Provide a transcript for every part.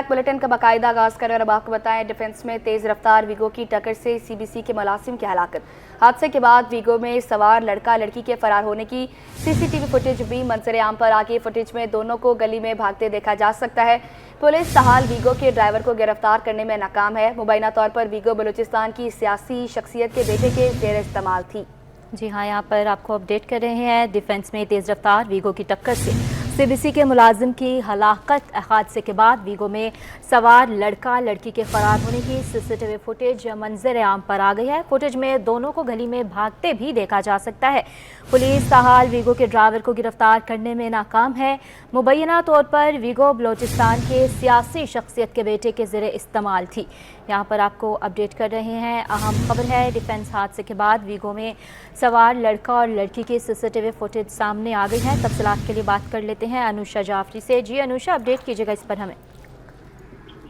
Back bulletin का बाकायदा आगाज कर अब आपको बताएं, डिफेंस में तेज रफ्तार वीगो की टक्कर से सीबीसी के मुलाजिम की हलाकत। हादसे के बाद वीगो में सवार लड़का लड़की के फरार होने की सीसीटीवी फुटेज भी मंजर आम पर आ गई। फुटेज में दोनों को गली में भागते देखा जा सकता है। पुलिस ताहाल वीगो के ड्राइवर को गिरफ्तार करने में नाकाम है। मुबैना तौर पर वीगो बलूचिस्तान की सियासी शख्सियत के बेटे के जेर इस्तेमाल थी। जी हाँ, यहाँ पर आपको अपडेट कर रहे हैं। डिफेंस में तेज रफ्तार वीगो की टक्कर से सीबीसी के मुलाजिम की हलाकत। हादसे के बाद वीगो में सवार लड़का लड़की के फरार होने की सीसीटीवी फुटेज मंजर आम पर आ गई है। फुटेज में दोनों को गली में भागते भी देखा जा सकता है। पुलिस ताहाल वीगो के ड्राइवर को गिरफ्तार करने में नाकाम है। मुबैना तौर पर वीगो बलूचिस्तान के सियासी शख्सियत के बेटे के ज़ेरे इस्तेमाल थी। यहाँ पर आपको अपडेट कर रहे हैं। अहम खबर है, डिफेंस हादसे के बाद वीगो में सवार लड़का और लड़की की सीसीटीवी फुटेज सामने आ गई है। तफसीलात के लिए बात कर लेते हैं अनुषा जाफरी से। जी अनुषा, अपडेट कीजिएगा इस पर हमें।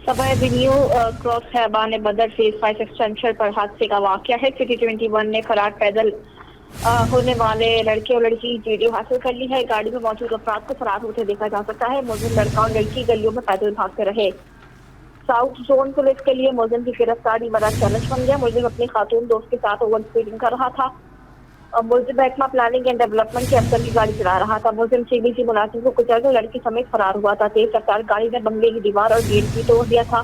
सबा एवेन्यू क्रॉस खैबान बदर फेज 5 एक्सटेंशन पर हादसे का वाकया है। सिटी 21 ने फरार पैदल होने वाले लड़के और लड़की की वीडियो हासिल कर ली है। गाड़ी में मौजूद अफराद को फरार होते देखा जा सकता है। मुलजिम लड़का और लड़की गलियों में पैदल भागते रहे। साउथ जोन पुलिस के लिए मुलजिम की गिरफ्तारी बड़ा चैलेंज बन गया। मुलजिम अपनी खातून दोस्त के साथ ओवर स्पीडिंग कर रहा था। मुलजिम महकमा प्लानिंग एंड डेवलपमेंट के अफसर की गाड़ी चला रहा था। मुलजिम सीबीसी मुलाजिम को कुचलकर लड़की समेत फरार हुआ था। तेज रफ्तार गाड़ी ने बंगले की दीवार और गेट भी तोड़ दिया था।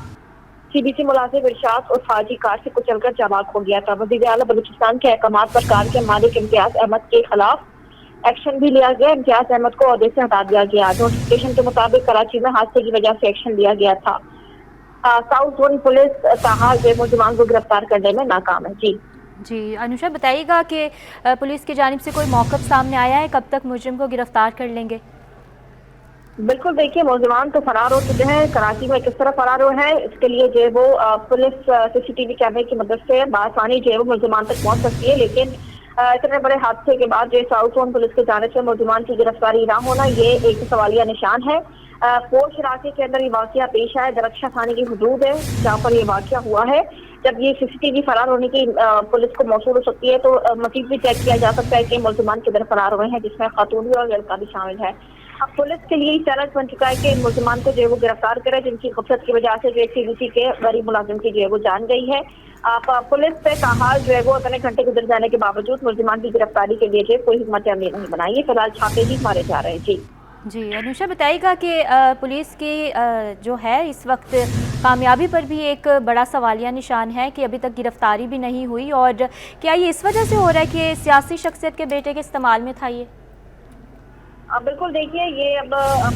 सीबीसी मुलाजिम इरशाद और फाजी कार से कुचलकर चाबाक हो गया था। वज़ीर आला बलूचिस्तान के अहकाम पर कार के मालिक इम्तियाज अहमद के खिलाफ एक्शन भी लिया गया। इम्तियाज अहमद को ओहदे से हटा दिया गया। नोटिफिकेशन के मुताबिक कराची में हादसे की वजह से एक्शन लिया गया था। साउथ जोन पुलिस ताहाल मुलजिमान को गिरफ्तार करने में नाकाम है। जी अनुषा, बताइएगा कि पुलिस की जानिब से कोई मौक़िफ़ सामने आया है, कब तक मुलजिम को गिरफ्तार कर लेंगे? बिल्कुल, देखिए मुलजिमान तो फरार हो चुके हैं। कराची में किस तरह फरार हुए हैं इसके लिए जो है वो पुलिस सीसीटीवी कैमरे की मदद से बआसानी जो है वो मुलजिमान तक पहुंच सकती है। लेकिन इतने बड़े हादसे के बाद जो साउथ जोन पुलिस की जानिब से मुलजिमान की गिरफ्तारी ना होना ये एक सवालिया निशान है। पोश इलाके के अंदर ये वाकया पेश आया। दरख्शा थाने की हदूद है जहाँ पर ये वाकया हुआ है। जब ये सीसीटीवी फरार होने की पुलिस को मौसूल हो सकती है तो मजीद भी चेक किया जा सकता है कि मुलजिमान किधर फरार हुए हैं, जिसमें खातून भी और लड़का भी शामिल है। अब पुलिस के लिए चैलेंज बन चुका है कि मुलजिमान को जो है वो गिरफ्तार करे, जिनकी गफलत की वजह से जो सीबीसी के गरीब मुलाजिम की जो है वो जान गई है। पुलिस पे ताहाल जो है वो इतने घंटे गुजर जाने के बावजूद मुलजिमान की गिरफ्तारी के लिए जो कोई हिम्मत अमली नहीं बनाई है। फिलहाल छापे ही मारे जा रहे हैं। जी अनुषा, बताइएगा कि पुलिस की जो है इस वक्त कामयाबी पर भी एक बड़ा सवालिया निशान है कि अभी तक गिरफ्तारी भी नहीं हुई, और क्या ये इस वजह से हो रहा है कि सियासी शख्सियत के बेटे के इस्तेमाल में था ये? बिल्कुल, देखिए ये अब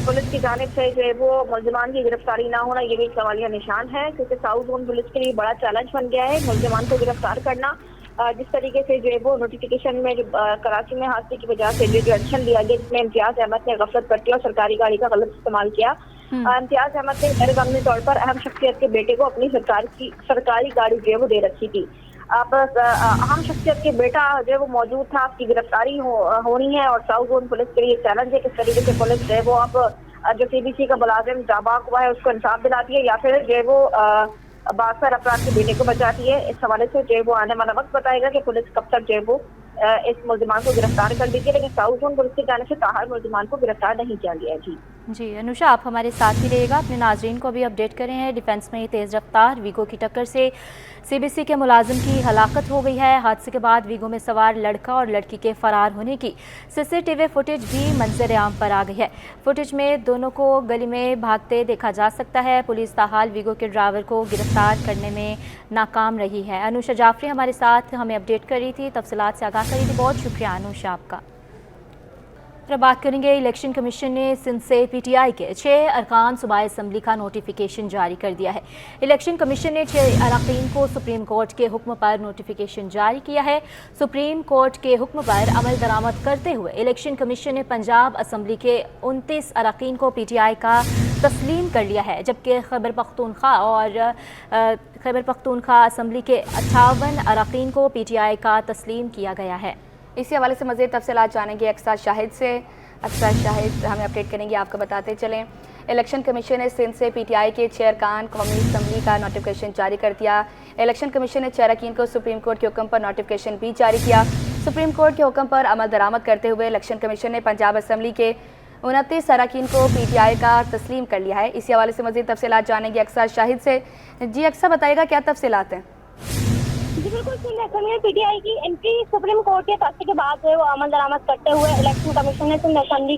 पुलिस की जानिब से जो है वो मुलजिमान की गिरफ्तारी ना होना ये भी एक सवालिया निशान है, क्योंकि साउथ जोन पुलिस के लिए बड़ा चैलेंज बन गया है मुलजिमान को गिरफ्तार करना। जिस तरीके से जो है वो नोटिफिकेशन में जो कराची में हादसे की वजह से जो एक्शन लिया गया, जिसमें इम्तियाज अहमद ने गफलत बरती और सरकारी गाड़ी का गलत इस्तेमाल किया। इम्तियाज अहमद ने गैर कानूनी तौर पर अहम शख्सियत के बेटे को अपनी सरकारी गाड़ी जो है वो दे रखी थी। अब अहम शख्सियत के बेटा जो है वो मौजूद था, आपकी गिरफ्तारी होनी है और साउथ जोन पुलिस के लिए चैलेंज है किस तरीके से पुलिस जो है वो अब जो सीबीसी का मुलाजिम जाबाक हुआ है उसको इंसाफ दिलाती है या फिर जो है वो बासर अफराद के बेटे को बचाती है। इस हवाले से जो है वो आने वाला वक्त बताएगा कि पुलिस कब तक जो है वो इस मुलजिमान को गिरफ्तार कर दी थी। लेकिन साउथ जोन पुलिस की जानिब से ताहाल मुलजिमान को गिरफ्तार नहीं किया गया। जी अनुषा, आप हमारे साथ ही रहिएगा, अपने नाजरीन को भी अपडेट करें हैं। डिफेंस में तेज़ रफ्तार वीगो की टक्कर से सीबीसी के मुलाजिम की हलाकत हो गई है। हादसे के बाद वीगो में सवार लड़का और लड़की के फरार होने की सीसीटीवी फुटेज भी मंजर आम पर आ गई है। फुटेज में दोनों को गली में भागते देखा जा सकता है। पुलिस ताहाल वीगो के ड्राइवर को गिरफ्तार करने में नाकाम रही है। अनुषा जाफरी हमारे साथ हमें अपडेट कर रही थी, तफसीलात से आगाह करी थी। बहुत शुक्रिया अनुषा आपका। फिर बात करेंगे, इलेक्शन कमीशन ने सिंध से पीटीआई के 6 अरकान सूबाई असम्बली का नोटिफिकेशन जारी कर दिया है। इलेक्शन कमीशन ने 6 अरकान को सुप्रीम कोर्ट के हुक्म पर नोटिफिकेशन जारी किया है। सुप्रीम कोर्ट के हुक्म पर अमल दरामद करते हुए इलेक्शन कमीशन ने पंजाब असम्बली के 29 अरकान को पीटीआई का तस्लीम कर लिया है, जबकि खैबर पख्तूनख्वा असम्बली के 58 अरकान को पीटीआई का तस्लीम किया गया है। इसी हवाले से मज़ीद तफसीलात जानेंगे अक्सर शाहिद से। अक्सर शाहिद हमें अपडेट करेंगे, आपको बताते चलें। इलेक्शन कमीशन ने सिंध से पीटीआई के 6 अरकान कौमी असम्बली का नोटिफिकेशन जारी कर दिया। इलेक्शन कमीशन ने 6 अरकान को सुप्रीम कोर्ट के हुक्म पर नोटिफिकेशन भी जारी किया। सुप्रीम कोर्ट के हुक्म पर अमल दरामद करते हुए इलेक्शन कमीशन ने पंजाब असम्बली के 29 अरकान को पीटीआई का तस्लीम कर लिया है। इसी हवाले से मज़ीद तफसीलात जानेंगे अक्सर शाहिद से। जी अक्सर, बताइएगा क्या तफसीलात हैं? जी बिल्कुल, पीटीआई की एंट्री सुप्रीम कोर्ट के फैसले के बाद जो है वो अमल दरामद करते हुए इलेक्शन कमीशन ने सिंध असेंबली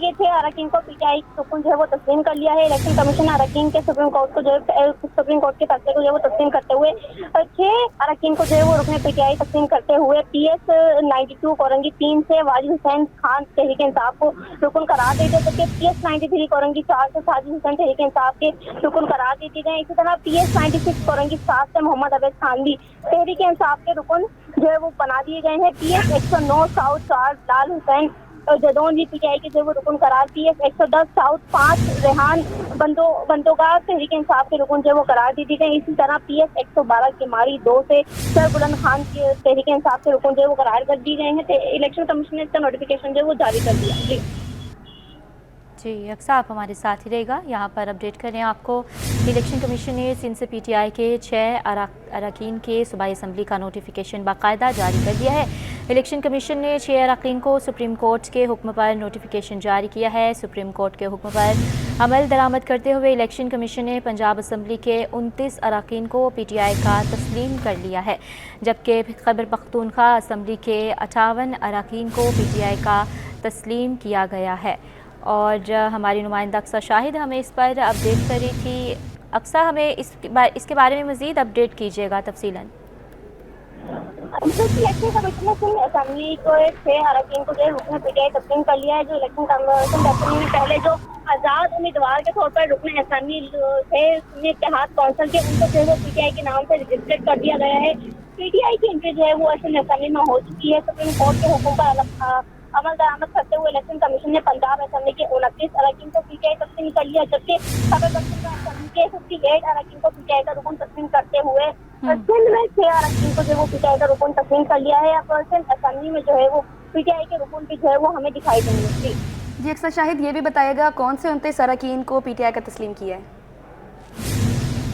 के 6 अरकान को पीटीआई रुकन जो है वो तस्लीम कर लिया है। इलेक्शन कमीशन अरकान के सुप्रीम कोर्ट के फैसले को जो है वो तस्लीम करते हुए 6 अरकान को जो है वो रुकन पीटीआई तस्लीम करते हुए PS 92 कोरंगी 3 से वाजिद हुसैन खान तहरीक इंसाफ को रुकन करार देते, जबकि PS 93 कोरंगी 4 से साजिद हुसैन तहरीक इंसाफ के रुकन करार देते गए। इसी तरह PS 96 कोरंगी 7 से मोहम्मद अवैस खान भी तहरीक इंसाफ के रुकन जो है वो बना दिए गए हैं। PS 109 साउथ 4 लाल हुसैन जदौन भी पीटीआई के जो वो रुकन करार, PS 110 साउथ 5 रेहान बंदोगा तहरीक इंसाफ के रुकन जो वो करार दी गई। इसी तरह PS 112 की मारी 2 से सर बुलंद खान के तहरीक इंसाफ के रुकन जो वो करार कर दी गए हैं। इलेक्शन कमीशन ने इसका नोटिफिकेशन जो वो जारी कर दिया। जी अक्सर, आप हमारे साथ ही रहेगा, यहाँ पर अपडेट करें आपको। इलेक्शन कमीशन ने सिंध से पीटीआई के 6 अरकान के सूबाई असम्बली का नोटिफिकेशन बाकायदा जारी कर दिया है। इलेक्शन कमीशन ने 6 अरकान को सुप्रीम कोर्ट के हुक्म पर नोटिफिकेशन जारी किया है। सुप्रीम कोर्ट के हुक्म पर अमल दरामद करते हुए इलेक्शन कमीशन ने पंजाब असम्बली के 29 अरकान को पीटीआई का तस्लीम कर लिया है, जबकि खैबर पख्तूनख्वा असम्बली के 58 अरकान को पीटीआई का तस्लीम किया गया है। और हमारी नुमाइंदा अक्सर शाहिद हमें इस पर अपडेट कर रही थी। अक्सर, हमें इसके बारे में मज़ीद अपडेट कीजिएगा तफसीलन। इलेक्शन कमीशन ने सिंध असेंबली को 6 अरकान को जो रुकन पीटीआई तस्लीम कर लिया है। जो इलेक्शन कमीशन ने पहले जो आज़ाद उम्मीदवार के तौर पर रुकन असेंबली थे इत्तेहाद कौंसिल के, उनको जो है वो पीटीआई के नाम से रजिस्टर्ड कर दिया गया है। पीटीआई की एंट्री जो है वो सिंध असेंबली में हो चुकी है। सुप्रीम कोर्ट के हुक्म पर अमल दरामद करते हुए इलेक्शन कमीशन ने पंजाब असेंबली के 29 अरकान को पीटीआई तस्लीम कर लिया, जबकि खैबर पख्तूनख्वा असेंबली के 58 अरकान को पीटीआई का रुकन तस्लीम करते हुए सिंध में 6 अरकान को जो वो पीटीआई का रुकन तस्लीम कर लिया है। अब सिंध असेंबली में जो है वो पीटीआई के रुकन भी जो है वो हमें दिखाई देंगे। जी अक्सर शाहिद, ये भी बताइएगा कौन से 29 अरकान को पीटीआई का तस्लीम किया है?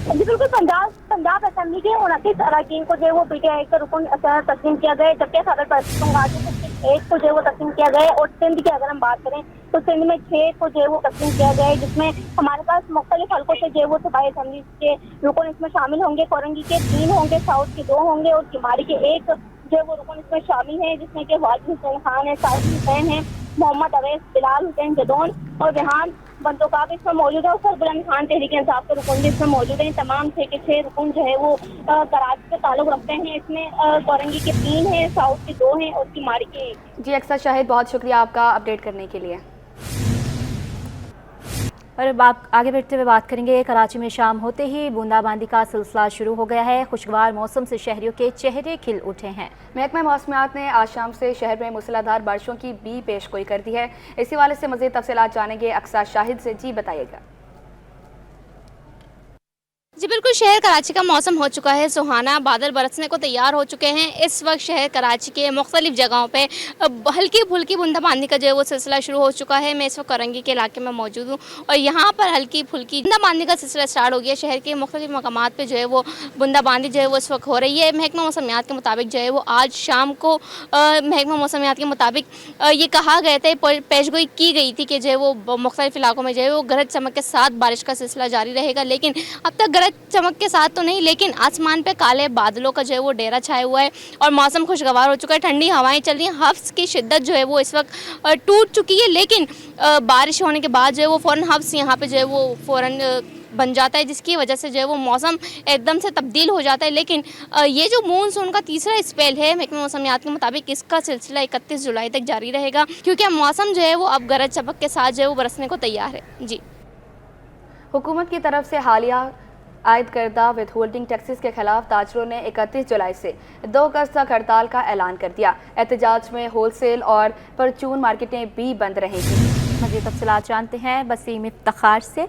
जी बिल्कुल, पंजाब असेंबली के 29 अरकान को जो है वो पीटीआई का रुकन तस्लीम किया गया, जबकि खैबर पख्तूनख्वा के 1 को जो है वो तस्लीम किया गया है। और सिंध की अगर हम बात करें तो सिंध में 6 को जो है वो तस्लीम किया गया है, जिसमें हमारे पास मुख्तलिफ हल्कों से जो है वो सूबाई असेंबली के रुकन इसमें शामिल होंगे। कोरंगी के 3 होंगे, साउथ के 2 होंगे और किमारी के 1 जो है वो रुकन इसमें शामिल है, जिसमें कि वाजिद हुसैन खान है, साजिद हुसैन है, मोहम्मद अवैस, बिलाल हुसैन जदौन और रेहान बंदोगा भी इसमें मौजूद है और सर बुलंद खान तहरीक इंसाफ के रुकन भी इसमें मौजूद हैं। तमाम 6 के 6 रुकन जो है वो कराची से ताल्लुक रखते हैं। इसमें कोरंगी के 3 हैं, साउथ के 2 हैं और किमारी के 1। जी अक्सर शाहिद, बहुत शुक्रिया आपका अपडेट करने के लिए। और अब आप आगे बढ़ते हुए बात करेंगे। कराची में शाम होते ही बूंदाबांदी का सिलसिला शुरू हो गया है। खुशगवार मौसम से शहरियों के चेहरे खिल उठे हैं। महकमा मौसमियात ने आज शाम से शहर में मूसलाधार बारिशों की भी पेशगोई कर दी है। इसी वाले से मज़ीद तफसीलात जानेंगे अक्सर शाहिद से। जी बताइएगा। जी बिल्कुल, शहर कराची का मौसम हो चुका है सुहाना, बादल बरसने को तैयार हो चुके हैं। इस वक्त शहर कराची के मुख्तलिफ जगहों पे हल्की फुल्की बूंदाबांदी का जो है वो सिलसिला शुरू हो चुका है। मैं इस वक्त कोरंगी के इलाके में मौजूद हूँ और यहाँ पर हल्की फुल्की बूंदाबांदी का सिलसिला स्टार्ट हो गया। शहर के मुख्तलिफ मकामात पर जो है वो बूंदाबांदी जो है वो इस वक्त हो रही है। महकमा मौसमियात के मुताबिक जो है वो आज शाम को महकमा मौसमियात के मुताबिक ये कहा गया था, पेशगोई की गई थी कि जो है वो मुख्तलिफ इलाकों में जो है वो गरज चमक के साथ बारिश का सिलसिला जारी रहेगा। लेकिन अब तक गरज चमक के साथ तो नहीं, लेकिन आसमान पे काले बादलों का जो है वो डेरा छाया हुआ है और मौसम खुशगवार हो चुका है। ठंडी हवाएं चल रही हैं, हफ्स की शिद्दत जो है वो इस वक्त टूट चुकी है। लेकिन बारिश होने के बाद जो है वो फ़ौरन हफ्स यहाँ पे जो है वो फ़ौरन बन जाता है, जिसकी वजह से जो है वो मौसम एकदम से तब्दील हो जाता है। लेकिन ये जो मानसून का तीसरा स्पेल है, महकमा मौसमियात के मुताबिक इसका सिलसिला 31 जुलाई तक जारी रहेगा, क्योंकि मौसम जो है वो अब गरज चमक के साथ जो है वो बरसने को तैयार है। जी, हुकूमत की तरफ से हालिया आयद करदा विद होल्डिंग टैक्सेस के खिलाफ ताजरों ने 31 जुलाई से 2 अगस्त तक हड़ताल का ऐलान कर दिया। एहतजाज में होलसेल और परचून मार्केटें भी बंद रहेंगी। मज़ीद तफसीलात जानते हैं वसीम इफ्तिखार से।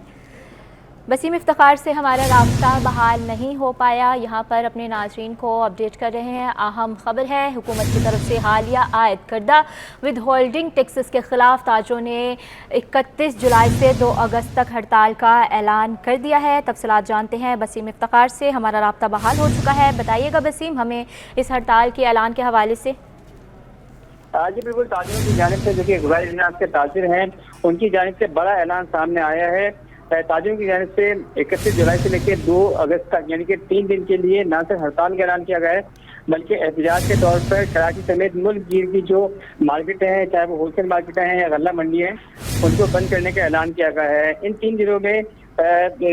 वसीम इफ्तिखार से हमारा राब्ता बहाल नहीं हो पाया, यहाँ पर अपने नाज़रीन को अपडेट कर रहे हैं। अहम खबर है, हुकूमत की तरफ से हालिया आयद करदा विद होल्डिंग टैक्सेस के ख़िलाफ़ ताजरों ने 31 जुलाई से 2 अगस्त तक हड़ताल का ऐलान कर दिया है। तफसीलात जानते हैं वसीम इफ्तिखार से। हमारा राब्ता बहाल हो चुका है, बताइएगा वसीम हमें इस हड़ताल के ऐलान के हवाले से। जी बिल्कुल, ताजिरों की जानिब से जो कि गुज़ारिश इजलास के ताजिर हैं, उनकी जानिब से बड़ा ऐलान सामने आया है। ताजिरों की जानिब से 31 जुलाई से लेकर 2 अगस्त तक यानी कि 3 दिन के लिए न सिर्फ हड़ताल का ऐलान किया गया है, बल्कि एहतजाज के तौर पर कराची समेत मुल्क भर की जो मार्केटें हैं, चाहे वो होलसेल मार्केटें हैं या गल्ला मंडी हैं, उनको बंद करने का ऐलान किया गया है। इन 3 दिनों में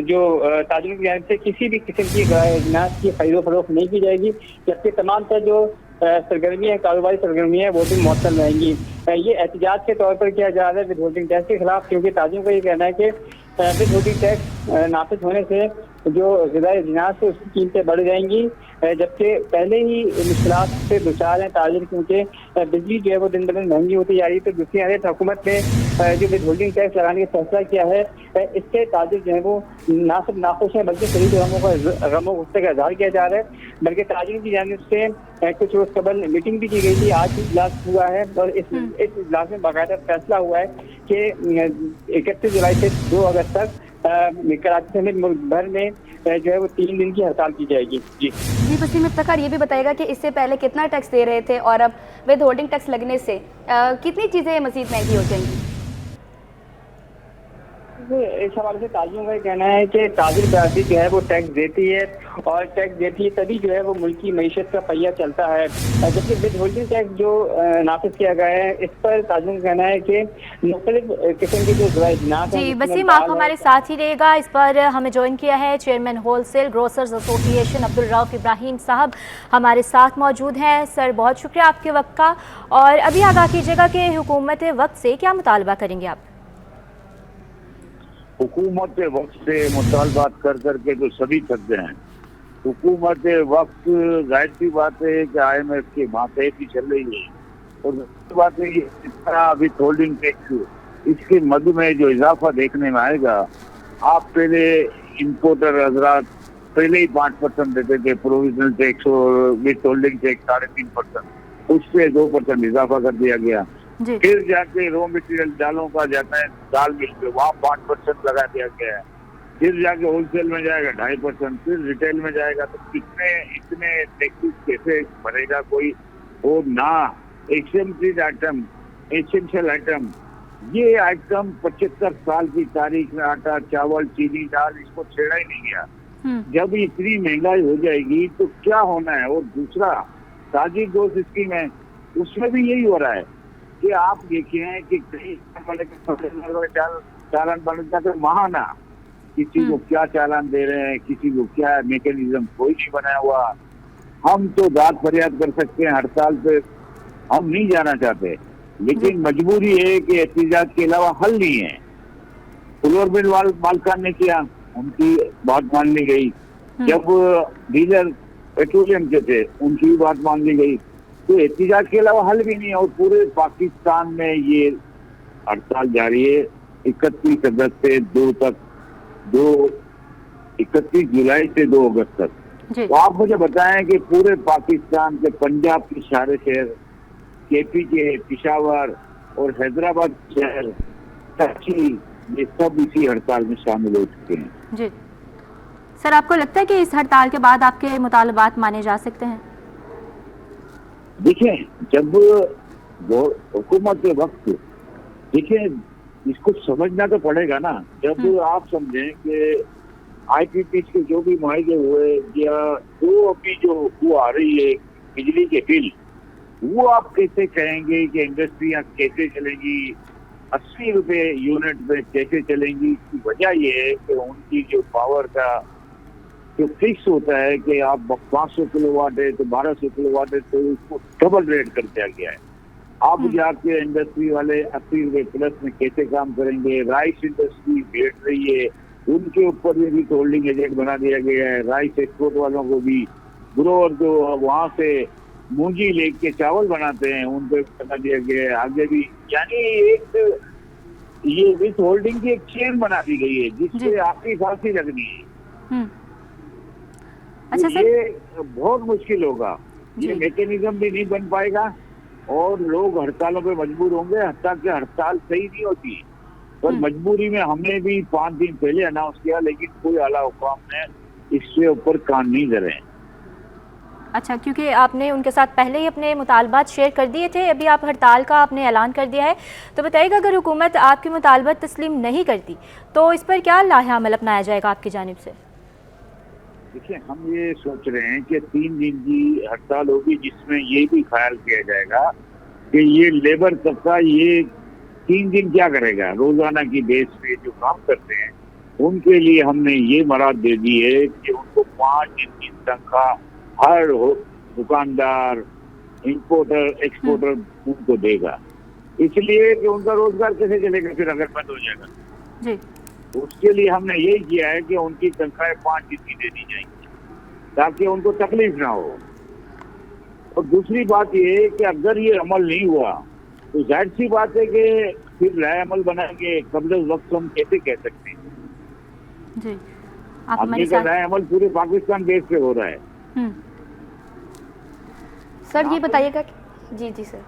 जो ताजिरों की जानिब से किसी भी किस्म की अनाज की खरीदो फरोख्त नहीं की जाएगी, जबकि तमाम तर जो सरगर्मी है, कारोबारी सरगर्मी है, वो भी मुअत्तल रहेंगी। ये एहतजाज के तौर पर किया जा रहा है विद होल्डिंग टैक्स के खिलाफ, क्योंकि ताजिरों का ये कहना है कि विद होल्डिंग टैक्स नाफिज होने से जो ग़िज़ाई अजनास है उसकी कीमतें बढ़ जाएंगी, जबकि पहले ही मुश्किलात से दुचार हैं ताजिर, क्योंकि बिजली जो है वो दिन ब दिन महंगी होती जा रही है। तो दूसरी हालत हुकूमत ने जो विद होल्डिंग टैक्स लगाने का फैसला किया है, इससे ताजिर जो है वो ना सिर्फ नाखुश है, बल्कि शरीक गमों गुस्से का इजहार किया जा रहा है। बल्कि ताजिरों की जानिब से कुछ रोज कबल मीटिंग भी की गई थी, आज इजलास हुआ है और इस इजलास में बाकायदा फैसला हुआ है कि 31 जुलाई से 2 अगस्त तक कराची समेत मुल्क भर में जो है वो 3 दिन की हड़ताल की जाएगी। जी वसीम इफ्तिखार, ये भी बताएगा कि इससे पहले कितना टैक्स दे रहे थे और अब विद होल्डिंग टैक्स लगने से कितनी चीज़ें मज़ीद महंगी हो जाएंगी? इस हवाले से ताजिरों का कहना है कि ताजिर बरादरी जो है वो टैक्स देती है, और टैक्स देती है तभी जो है वो मुल्क की मईशत का पहिया चलता है। जबकि विद होल्डिंग टैक्स जो नाफिज किया गया है, इस पर ताजिरों का कहना है कि मुख्तलिफ किस्म के जो जी वसीम, आप हमारे साथ ही रहेगा। इस पर हमें ज्वाइन किया है chairman wholesale grocers association Abdul Rauf Ibrahim साहब हमारे साथ मौजूद हैं। सर, बहुत शुक्रिया आपके वक्त का। और अभी आगाह कीजिएगा कि हुकूमत वक्त से क्या मुतालबा करेंगे आप? हुकूमत वक्त से मुतालबात कर करके तो सभी थक गए हैं। हुकूमत वक्त, जाहिर सी बात है कि IMF के मातहत ही चल रही है, और बात है कि इस तरह विद होल्डिंग टैक्स, इसके मद में जो इजाफा देखने में आएगा, आप पहले इंपोर्टर हजरात पहले ही 5% देते थे प्रोविजनल टैक्स, और विद होल्डिंग टैक्स 3.5%, उस पर 2% इजाफा कर दिया गया। फिर जाके रॉ मटेरियल दालों का जाता है दाल मिल पे, वहाँ 5% लगा दिया गया है। फिर जाके होलसेल में जाएगा 2.5%, फिर रिटेल में जाएगा। तो इतने टैक्सेस कैसे भरेगा कोई? और ना एसेंशियल आइटम, ये आइटम 75 साल की तारीख में आटा, चावल, चीनी, दाल, इसको छेड़ा ही नहीं गया। जब इतनी महंगाई हो जाएगी तो क्या होना है? और दूसरा ताजी दोस्त स्कीम है, उसमें भी यही हो रहा है कि आप देखिए कि कई चालान बनता तो वहां ना किसी को क्या चालान दे रहे हैं, किसी को क्या मैकेनिज्म कोई नहीं बनाया हुआ। हम तो दाद फरियाद कर सकते हैं, हड़ताल पे हम नहीं जाना चाहते, लेकिन मजबूरी है कि एहतजाज के अलावा हल नहीं है। फ्लोर मिल मालकान ने किया, उनकी बात मान ली गई। जब डीलर पेट्रोलियम के थे, उनकी भी बात मान ली गई। तो एहतजाज के अलावा हल भी नहीं है, और पूरे पाकिस्तान में ये हड़ताल जारी है 31 अगस्त से 31 जुलाई से 2 अगस्त तक। तो आप मुझे बताएं कि पूरे पाकिस्तान के पंजाब के सारे शहर, KP के पिशावर और हैदराबाद शहर, कराची, ये सब इसी हड़ताल में शामिल हो चुके हैं। जी सर, आपको लगता है कि इस हड़ताल के बाद आपके मुतालबात माने जा सकते हैं? देखिए, जब हुकूमत के वक्त, देखिए इसको समझना तो पड़ेगा ना। जब आप समझें कि IPP के जो भी मुआवजे हुए, या जो अभी जो वो आ रही है बिजली के बिल, वो आप कैसे कहेंगे कि इंडस्ट्रियां कैसे चलेंगी, 80 रुपए यूनिट में कैसे चलेंगी? इसकी वजह ये है कि उनकी जो पावर का जो फिक्स होता है कि आप 500 किलोवाट है तो 1200 किलोवाट है, तो उसको डबल रेट कर दिया गया है। अब जाके इंडस्ट्री वाले 80 रुपए प्लस में कैसे काम करेंगे? राइस इंडस्ट्री बैठ रही है, उनके ऊपर भी होल्डिंग एजेंट बना दिया गया है। राइस एक्सपोर्ट वालों को भी, ग्रोअर जो वहां से मूंजी लेके चावल बनाते हैं, उन पे बना दिया गया है। आगे भी यानी एक ये विद होल्डिंग की एक चेन बना दी गई है, जिससे आपकी फांसी लगनी है। अच्छा तो ये बहुत मुश्किल होगा, ये मैकेनिज्म भी नहीं बन पाएगा, और लोग हड़तालों पे मजबूर होंगे। हत्या कि हड़ताल सही नहीं होती, पर मजबूरी में हमने भी 5 दिन पहले अनाउंस किया, लेकिन कोई आला हुकाम ने इससे ऊपर कान नहीं धरे। अच्छा, क्योंकि आपने उनके साथ पहले ही अपने मुतालबात शेयर कर दिए थे, अभी आप हड़ताल का आपने ऐलान कर दिया है, तो बताइएगा अगर हुकूमत आपके मुतालबात तस्लीम नहीं करती तो इस पर क्या लाहे अमल अपनाया जाएगा आपकी जानिब से? देखिए, हम ये सोच रहे हैं कि 3 दिन की हड़ताल होगी, जिसमें ये भी ख्याल किया जाएगा कि ये लेबर तबका ये 3 दिन क्या करेगा। रोजाना की बेस पे जो काम करते हैं उनके लिए हमने ये मराद दे दी है कि उनको 5 दिन की तनख्वाह हर दुकानदार, इंपोर्टर, एक्सपोर्टर उनको देगा, इसलिए कि उनका रोजगार कैसे चलेगा फिर अगर बंद हो जाएगा। जी, उसके लिए हमने यही किया है कि उनकी तनख्वाहें 5 दिन की दे दी जाएंगी ताकि उनको तकलीफ ना हो। और दूसरी बात ये है कि अगर ये अमल नहीं हुआ तो जाहिर सी बात है कि फिर राय अमल बनाएंगे, कब्ल वक्त हम कैसे कह सकते हैं। जी, आप हमारे अपने का साथ। राय अमल पूरे पाकिस्तान बेस पे हो रहा है। सर ये बताइएगा जी जी सर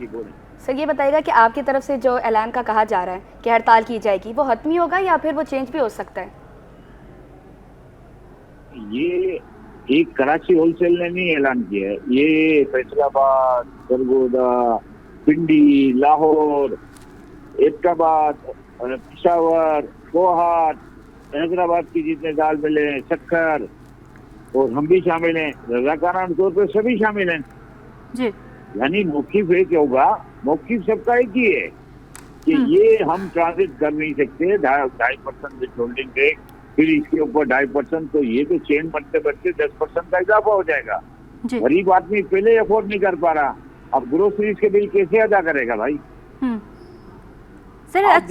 ये बोले सर ये बताइएगा कि आपकी तरफ से जो ऐलान का कहा जा रहा है कि हड़ताल की जाएगी, वो हतमी होगा या फिर वो चेंज भी हो सकता है? ये एक कराची होलसेल ने नहीं ऐलान किया है, ये फैसलाबाद, सरगोदा, पिंडी, लाहौर, एबटाबाद, पिशावर, कोहाट, हैदराबाद की जितने दाल मिले हैं, शक्कर और हम भी शामिल हैं, रजाकाराना तौर पर सभी शामिल हैं। जी, यानी मौकिफ एक होगा, मौकिफ सबका एक ही है कि ये हम ट्रांजिट कर नहीं सकते 2.5% विथ होल्डिंग टैक्स, फिर इसके ऊपर 2.5%, तो ये तो चेन बढ़ते बढ़ते 10% का इजाफा हो जाएगा। जी। गरीब आदमी पहले अफोर्ड नहीं कर पा रहा, अब ग्रोसरीज के बिल कैसे अदा करेगा भाई। सर आप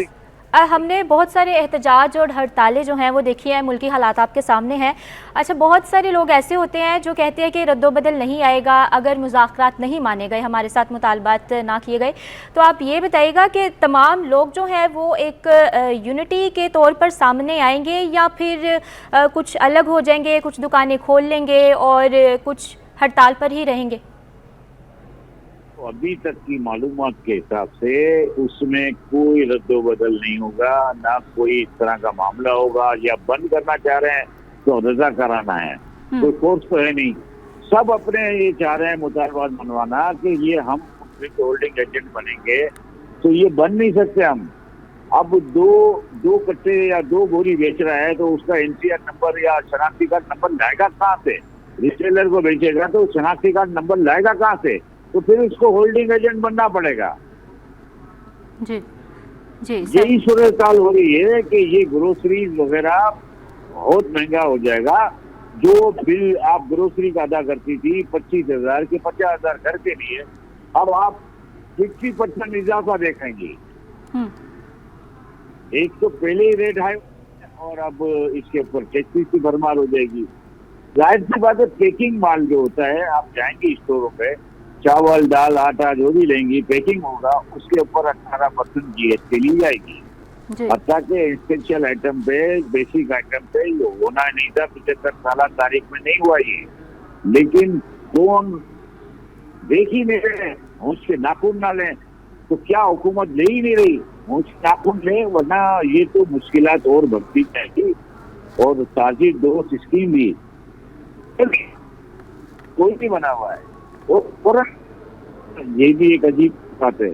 हमने बहुत सारे एहतजाज और हड़तालें जो हैं वो देखी हैं, मुल्की हालात आपके सामने हैं। अच्छा, बहुत सारे लोग ऐसे होते हैं जो कहते हैं कि रद्दोबदल नहीं आएगा अगर मुज़ाकरात नहीं माने गए, हमारे साथ मुतालबात ना किए गए। तो आप ये बताइएगा कि तमाम लोग जो हैं वो एक यूनिटी के तौर पर सामने आएंगे या फिर कुछ अलग हो जाएंगे, कुछ दुकानें खोल लेंगे और कुछ हड़ताल पर ही रहेंगे? तो अभी तक की मालूमात के हिसाब से उसमें कोई रद्दोबदल नहीं होगा, ना कोई इस तरह का मामला होगा। या बंद करना चाह रहे हैं तो रजा कराना है, कोई फोर्स तो है नहीं। सब अपने ये चाह रहे हैं मुतालबात मनवाना कि ये हम होल्डिंग एजेंट बनेंगे, तो ये बन नहीं सकते हम। अब दो कट्टे या 2 बोरी बेच रहा है तो उसका एनसीआर नंबर या शनाख्ती कार्ड नंबर लाएगा कहाँ से? रिटेलर को बेचेगा तो शनाख्ती कार्ड नंबर लाएगा कहाँ से? तो फिर उसको होल्डिंग एजेंट बनना पड़ेगा। जी जी, यही सूरत हाल हो रही है कि ये ग्रोसरीज वगैरह बहुत महंगा हो जाएगा। जो बिल आप ग्रोसरी का अदा करती थी 25,000 के 50,000 घर के लिए, अब आप 50% इजाफा देखेंगे। एक तो पहले ही रेट हाई और अब इसके ऊपर टैक्स की भरमार हो जाएगी। जाहिर सी बात है, पैकिंग माल जो होता है, आप जाएंगे स्टोरों पे, चावल, दाल, आटा जो भी लेंगी, पैकिंग होगा, उसके ऊपर 18% जीएसटी ली जाएगी। हत्ता के एसेंशियल आइटम पे, बेसिक आइटम पे ये होना नहीं था, 75 साल तारीख में नहीं हुआ ये। लेकिन कौन देख ही नहीं रहे, उसके नाखून ना लें, तो क्या हुकूमत ले ही नहीं रही? उसके नाखून लें, वरना ये तो मुश्किलात और बढ़ती जाएगी। और ताजी दोस्त स्कीम भी कोई नहीं बना हुआ है। और ये भी एक अजीब बात है।